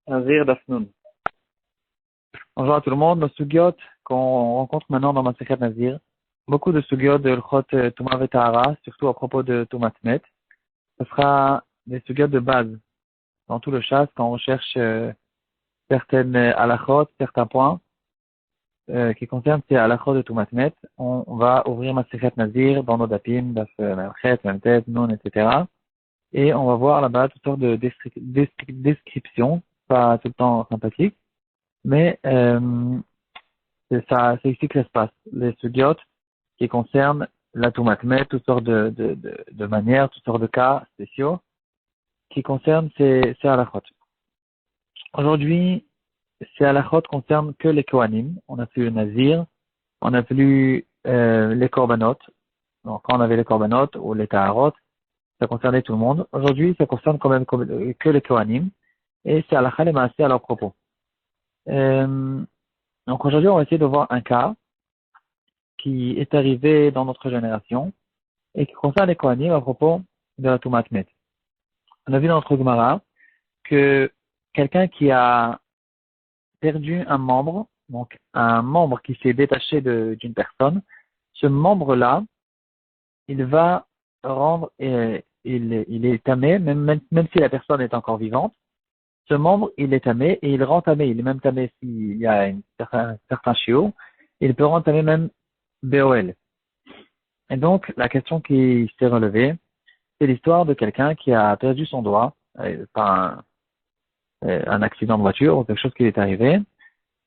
Nazir Dafnoun. Bonjour à tout le monde. Nos sugyot qu'on rencontre maintenant dans Masechet Nazir, beaucoup de sugyot de l'chot Touma Vetahara, surtout à propos de Toumat Met. Ce sera des sugyot de base dans tout le chasse quand on cherche certaines halachot, certains points qui concernent ces halachot de Toumat Met. On va ouvrir Masechet Nazir dans nos dapim, daf Memchet, Memtet, Nun, etc. Et on va voir là-bas toutes sortes de descriptions, pas tout le temps sympathiques, mais c'est ça, c'est ici que ça se passe. Les sugiotes qui concernent la toumatmet, toutes sortes de manières, toutes sortes de cas spéciaux qui concernent ces halachot. Aujourd'hui, ces halachot concernent que les kohanim. On a plus le nazir, on a plus les korbanot. Donc, quand on avait les korbanot ou les taharot, ça concernait tout le monde. Aujourd'hui, ça concerne quand même que les kohanim. Et c'est halakha les maaseh à leur propos. Donc aujourd'hui, on va essayer de voir un cas qui est arrivé dans notre génération et qui concerne les Kohanim à propos de la Toumat Met. On a vu dans notre Gemara que quelqu'un qui a perdu un membre, donc un membre qui s'est détaché d'une personne, ce membre-là, il va rendre, il est tamé, même si la personne est encore vivante, ce membre, il est tamé et il rend tamé. Il est même tamé s'il y a un certain chiot. Il peut rendre tamé même BOL. Et donc, la question qui s'est relevée, c'est l'histoire de quelqu'un qui a perdu son doigt par un accident de voiture ou quelque chose qui lui est arrivé.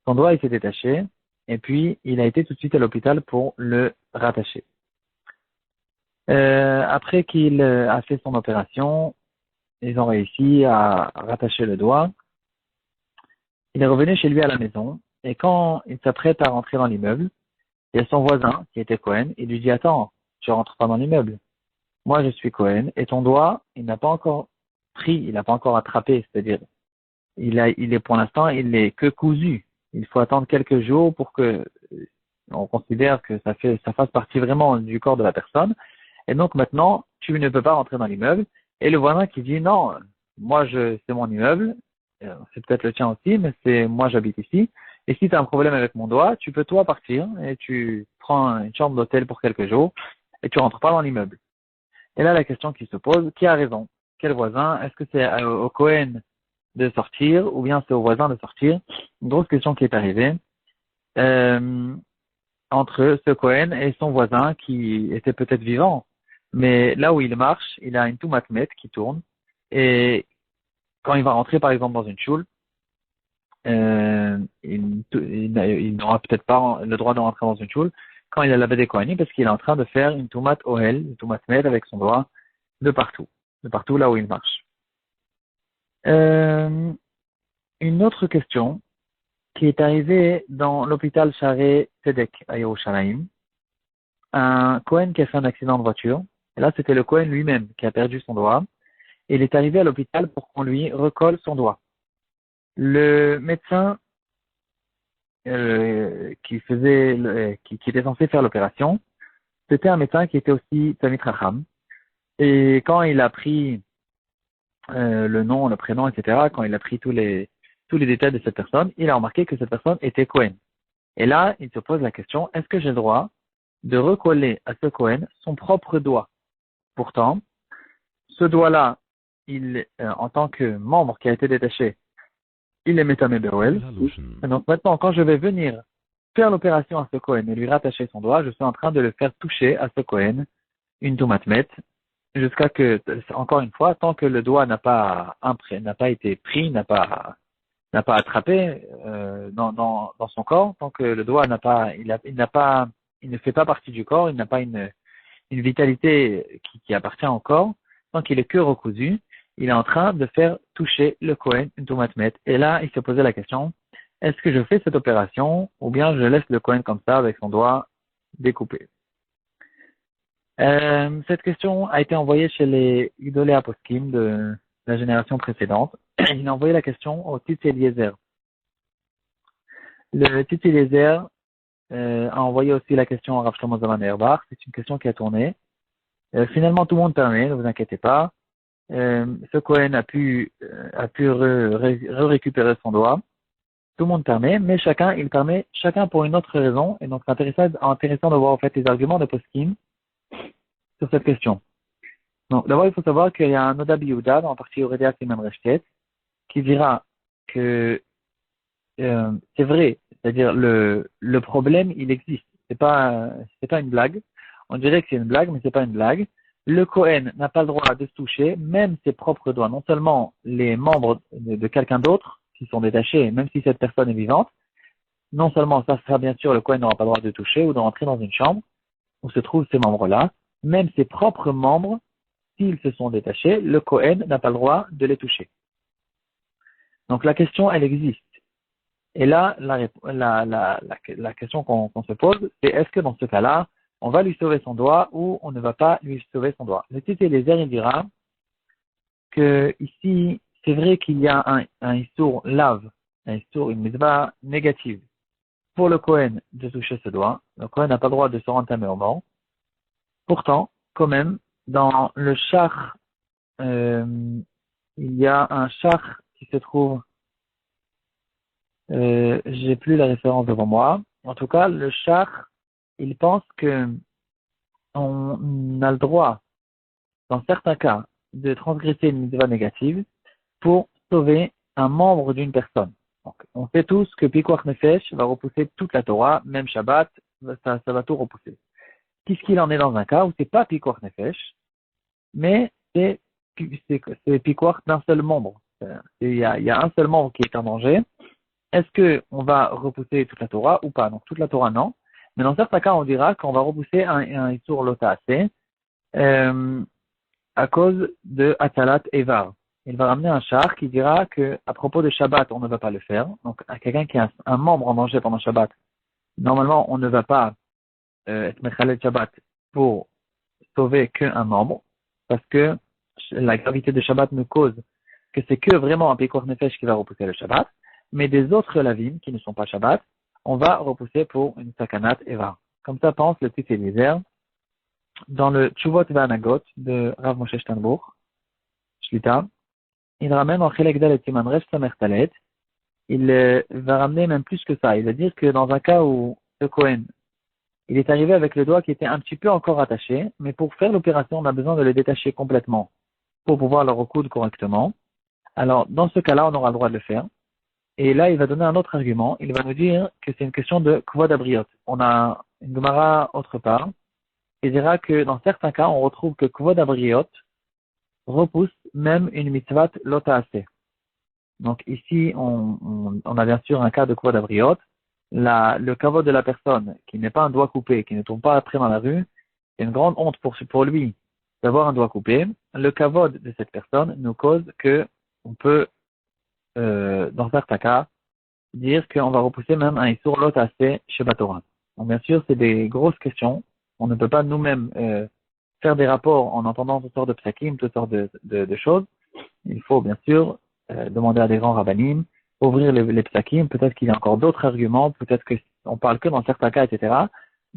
Son doigt, il s'est détaché et puis il a été tout de suite à l'hôpital pour le rattacher. Après qu'il a fait son opération, ils ont réussi à rattacher le doigt. Il est revenu chez lui à la maison et quand il s'apprête à rentrer dans l'immeuble, il y a son voisin qui était Cohen. Il lui dit attends, tu rentres pas dans l'immeuble. Moi je suis Cohen et ton doigt, il n'a pas encore pris, il n'a pas encore attrapé, c'est-à-dire il est pour l'instant il est que cousu. Il faut attendre quelques jours pour que on considère que ça fasse partie vraiment du corps de la personne. Et donc maintenant tu ne peux pas rentrer dans l'immeuble. Et le voisin qui dit non, c'est mon immeuble. C'est peut-être le tien aussi, mais moi j'habite ici. Et si tu as un problème avec mon doigt, tu peux toi partir et tu prends une chambre d'hôtel pour quelques jours et tu rentres pas dans l'immeuble. Et là, la question qui se pose, qui a raison? Quel voisin? Est-ce que c'est au Cohen de sortir ou bien c'est au voisin de sortir? Une grosse question qui est arrivée entre ce Cohen et son voisin qui était peut-être vivant. Mais là où il marche, il a une toumatmet qui tourne et quand il va rentrer par exemple dans une choule, il n'aura peut-être pas le droit de rentrer dans une choule quand il a la des Kohanim parce qu'il est en train de faire une toumat ohel, une toumat med avec son doigt de partout là où il marche. Une autre question qui est arrivée dans l'hôpital Sharei Tzedek à Yerushalayim, un Kohen qui a fait un accident de voiture, et là c'était le Kohen lui-même qui a perdu son doigt, et il est arrivé à l'hôpital pour qu'on lui recolle son doigt. Le médecin qui était censé faire l'opération, c'était un médecin qui était aussi Tamit Racham. Et quand il a pris le nom, le prénom, etc., quand il a pris tous les détails de cette personne, il a remarqué que cette personne était Cohen. Et là, il se pose la question, est-ce que j'ai le droit de recoller à ce Cohen son propre doigt? Pourtant, ce doigt-là, en tant que membre qui a été détaché, il est Métamé Beruel. Donc maintenant, quand je vais venir faire l'opération à ce Cohen et lui rattacher son doigt, je suis en train de le faire toucher à ce Cohen une toumatmet, jusqu'à que, encore une fois, tant que le doigt n'a pas été pris, n'a pas attrapé dans son corps, tant que le doigt il ne fait pas partie du corps, il n'a pas une vitalité qui appartient au corps, tant qu'il est que recousu, il est en train de faire toucher le Kohen une toumatmet. Et là, il se posait la question, est-ce que je fais cette opération ou bien je laisse le Kohen comme ça avec son doigt découpé? Cette question a été envoyée chez les Gdolei Aposkim de la génération précédente. Il a envoyé la question au Tzitz Eliezer. Le Tzitz Eliezer a envoyé aussi la question à Rav Shlomo Zalman Auerbach. C'est une question qui a tourné. Finalement, tout le monde permet, ne vous inquiétez pas. ce Cohen a pu récupérer son doigt. Tout le monde permet, mais il permet chacun pour une autre raison. Et donc, c'est intéressant de voir, en fait, les arguments de Poskim sur cette question. Donc, d'abord, il faut savoir qu'il y a un Oda Biyuda, en partie Aurélia Siman Reshtet, qui dira que c'est vrai, c'est-à-dire le problème, il existe. C'est pas une blague. On dirait que c'est une blague, mais c'est pas une blague. Le Kohen n'a pas le droit de se toucher, même ses propres doigts, non seulement les membres de quelqu'un d'autre qui sont détachés, même si cette personne est vivante. Non seulement ça sera bien sûr, le Kohen n'aura pas le droit de toucher ou de rentrer dans une chambre où se trouvent ces membres-là, même ses propres membres, s'ils se sont détachés, le Kohen n'a pas le droit de les toucher. Donc la question, elle existe. Et là, la question qu'on se pose, c'est est-ce que dans ce cas-là, on va lui sauver son doigt ou on ne va pas lui sauver son doigt. Le titre Eliezer, il dira que ici, c'est vrai qu'il y a un issour lave, un issour, une mitzvah négative pour le Kohen de toucher ce doigt. Le Kohen n'a pas le droit de se rentamer au mort. Pourtant, quand même, dans le char, il y a un char qui se trouve, j'ai plus la référence devant moi. En tout cas, le char, il pense que on a le droit, dans certains cas, de transgresser une mitzvah négative pour sauver un membre d'une personne. Donc, on sait tous que Pikuach Nefesh va repousser toute la Torah, même Shabbat, ça va tout repousser. Qu'est-ce qu'il en est dans un cas où c'est pas Pikuach Nefesh, mais c'est Pikuach d'un seul membre. Il y a un seul membre qui est en danger. Est-ce que on va repousser toute la Torah ou pas? Donc toute la Torah non. Mais dans certains cas, on dira qu'on va repousser un Isur Lotaase à cause de Atalat Evar. Il va ramener un char qui dira que à propos de Shabbat, on ne va pas le faire. Donc à quelqu'un qui a un membre en danger pendant Shabbat, normalement, on ne va pas être Mechalel Shabbat pour sauver qu'un membre, parce que la gravité de Shabbat nous cause que c'est que vraiment un Pekuach Nefesh qui va repousser le Shabbat, mais des autres lavim qui ne sont pas Shabbat, on va repousser pour une Sakanat Eva. Comme ça pense le Tzitz Eliezer dans le Tshuvot Vanagot de Rav Moshe Steinbourg, Shlita. Il ramène en Chelek Dal et Siman Resh Samer Talet. Il va ramener même plus que ça. Il va dire que dans un cas où ce Kohen, il est arrivé avec le doigt qui était un petit peu encore attaché, mais pour faire l'opération, on a besoin de le détacher complètement pour pouvoir le recoudre correctement. Alors, dans ce cas-là, on aura le droit de le faire. Et là, il va donner un autre argument. Il va nous dire que c'est une question de kvod abriot. On a une Gemara autre part qui dira que dans certains cas, on retrouve que kvod abriot repousse même une mitzvah lotaase. Donc ici, on a bien sûr un cas de kvod abriot. Le kavod de la personne qui n'est pas un doigt coupé, qui ne tombe pas après dans la rue, c'est une grande honte pour lui d'avoir un doigt coupé. Le kavod de cette personne nous cause que on peut, dans certains cas, dire qu'on va repousser même un Issour Lotaase chez Batora. Donc bien sûr, c'est des grosses questions. On ne peut pas nous-mêmes faire des rapports en entendant toutes sortes de psakim, toutes sortes de choses. Il faut bien sûr demander à des grands rabbinim, ouvrir les psakim. Peut-être qu'il y a encore d'autres arguments, peut-être qu'on parle que dans certains cas, etc.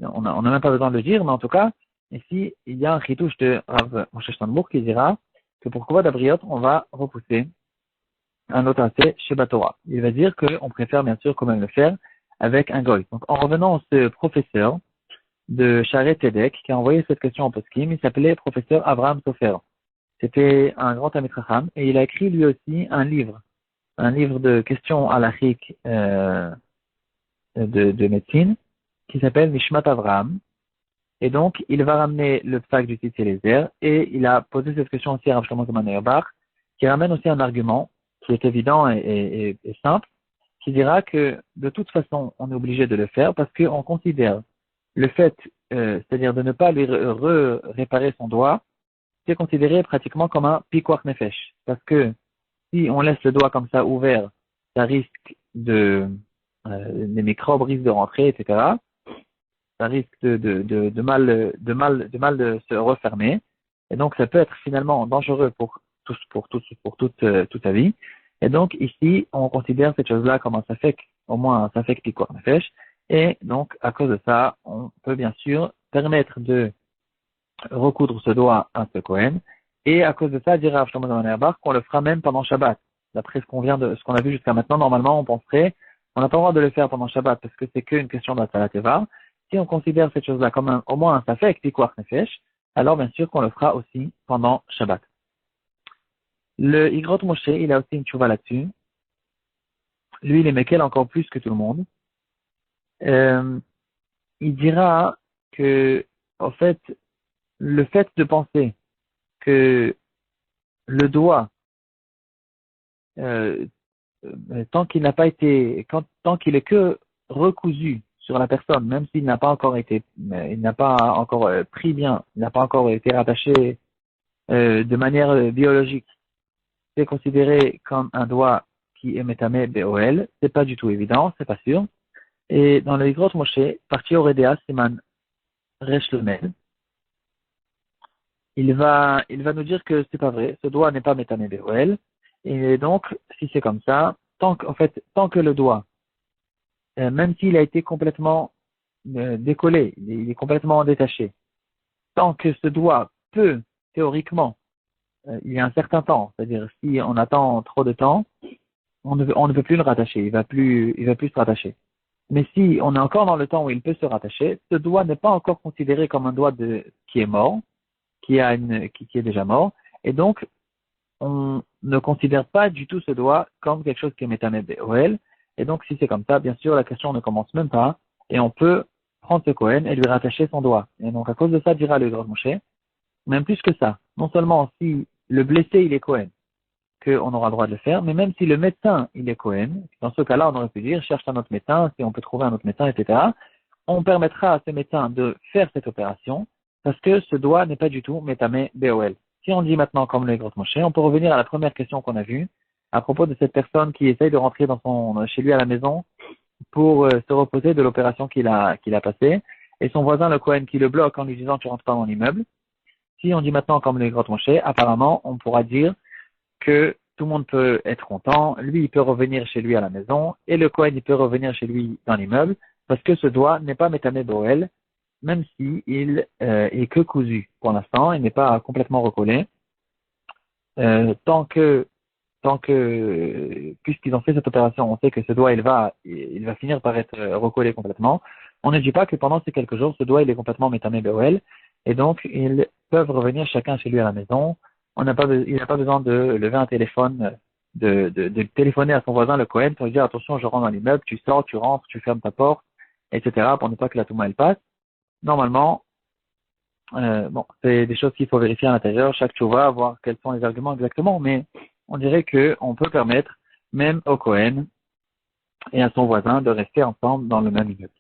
On n'a même pas besoin de le dire, mais en tout cas, ici, il y a un chitouche de Rav Moshe Steinbourg qui dira que pour Kovod Abriot, on va repousser un autre assez chez Batora. Il va dire qu'on préfère bien sûr quand même le faire avec un goy. Donc en revenant à ce professeur de Sharet Tedek qui a envoyé cette question en poskim, il s'appelait professeur Abraham Sofer. C'était un grand Talmid Chacham et il a écrit lui aussi un livre de questions halachiques de médecine qui s'appelle Mishmat Avraham. Et donc il va ramener le psak du Tzitz Eliezer et il a posé cette question aussi à Rav Shlomo Zalman Auerbach qui ramène aussi un argument qui est évident et simple, qui dira que de toute façon, on est obligé de le faire parce qu'on considère le fait, c'est-à-dire de ne pas lui réparer son doigt, c'est considéré pratiquement comme un pikuach nefesh. Parce que si on laisse le doigt comme ça ouvert, ça risque les microbes risquent de rentrer, etc. Ça risque de mal de se refermer. Et donc, ça peut être finalement dangereux pour toute sa vie. Et donc, ici, on considère cette chose-là comme un safek, au moins un safek pikuach nefesh. Et donc, à cause de ça, on peut bien sûr permettre de recoudre ce doigt à ce Kohen Et à cause de ça, dire à Rav Shlomo Zalman Auerbach qu'on le fera même pendant Shabbat. D'après ce qu'on a vu jusqu'à maintenant, normalement, on penserait, on n'a pas le droit de le faire pendant Shabbat parce que c'est qu'une question d'Atzalat Teva. Si on considère cette chose-là comme au moins un safek, Pikuach Nefesh, alors bien sûr qu'on le fera aussi pendant Shabbat. Le Igrot Moshe, il a aussi une tchouva là-dessus. Lui, il est Mekel encore plus que tout le monde. Il dira que, en fait, le fait de penser que le doigt, euh, tant qu'il n'a pas été, tant qu'il est que recousu sur la personne, même s'il n'a pas encore été, il n'a pas encore pris bien, il n'a pas encore été rattaché de manière biologique, c'est considéré comme un doigt qui est métamé BOL. C'est pas du tout évident, c'est pas sûr. Et dans le Igrot Moshe, partie Oredea, Siman Resh Lemel, il va nous dire que c'est pas vrai, ce doigt n'est pas métamé BOL. Et donc, si c'est comme ça, tant que le doigt, même s'il a été complètement décollé, il est complètement détaché, tant que ce doigt peut, théoriquement, il y a un certain temps, c'est-à-dire si on attend trop de temps, on ne peut plus le rattacher, il va plus se rattacher. Mais si on est encore dans le temps où il peut se rattacher, ce doigt n'est pas encore considéré comme un doigt qui est mort, qui est déjà mort, et donc on ne considère pas du tout ce doigt comme quelque chose qui est métamé BOL. Et donc, si c'est comme ça, bien sûr, la question ne commence même pas, et on peut prendre ce Kohen et lui rattacher son doigt. Et donc, à cause de ça, dira le Grand Moshe, même plus que ça, non seulement si le blessé, il est Kohen, qu'on aura le droit de le faire, mais même si le médecin, il est Kohen, dans ce cas-là, on aurait pu dire, cherche un autre médecin, si on peut trouver un autre médecin, etc. On permettra à ce médecin de faire cette opération, parce que ce doigt n'est pas du tout métamé BOL. Si on dit maintenant comme le Grot Moshe, on peut revenir à la première question qu'on a vue, à propos de cette personne qui essaye de rentrer chez lui à la maison pour se reposer de l'opération qu'il a passée, et son voisin, le Kohen, qui le bloque en lui disant tu rentres pas dans l'immeuble. Si on dit maintenant comme le Grot Moshe, apparemment, on pourra dire que tout le monde peut être content, lui, il peut revenir chez lui à la maison, et le Kohen, il peut revenir chez lui dans l'immeuble, parce que ce doigt n'est pas métamé BOL, même si il est que cousu pour l'instant, il n'est pas complètement recollé. Tant que, puisqu'ils ont fait cette opération, on sait que ce doigt, il va finir par être recollé complètement. On ne dit pas que pendant ces quelques jours, ce doigt, il est complètement métamé BOL, et donc ils peuvent revenir chacun chez lui à la maison. Il n'a pas besoin de lever un téléphone, de téléphoner à son voisin, le Kohen, pour lui dire attention, je rentre dans l'immeuble, tu sors, tu rentres, tu fermes ta porte, etc., pour ne pas que la touma elle passe. Normalement, c'est des choses qu'il faut vérifier à l'intérieur, chaque tchouva, voir quels sont les arguments exactement, mais on dirait qu'on peut permettre, même au Kohen et à son voisin, de rester ensemble dans le même immeuble.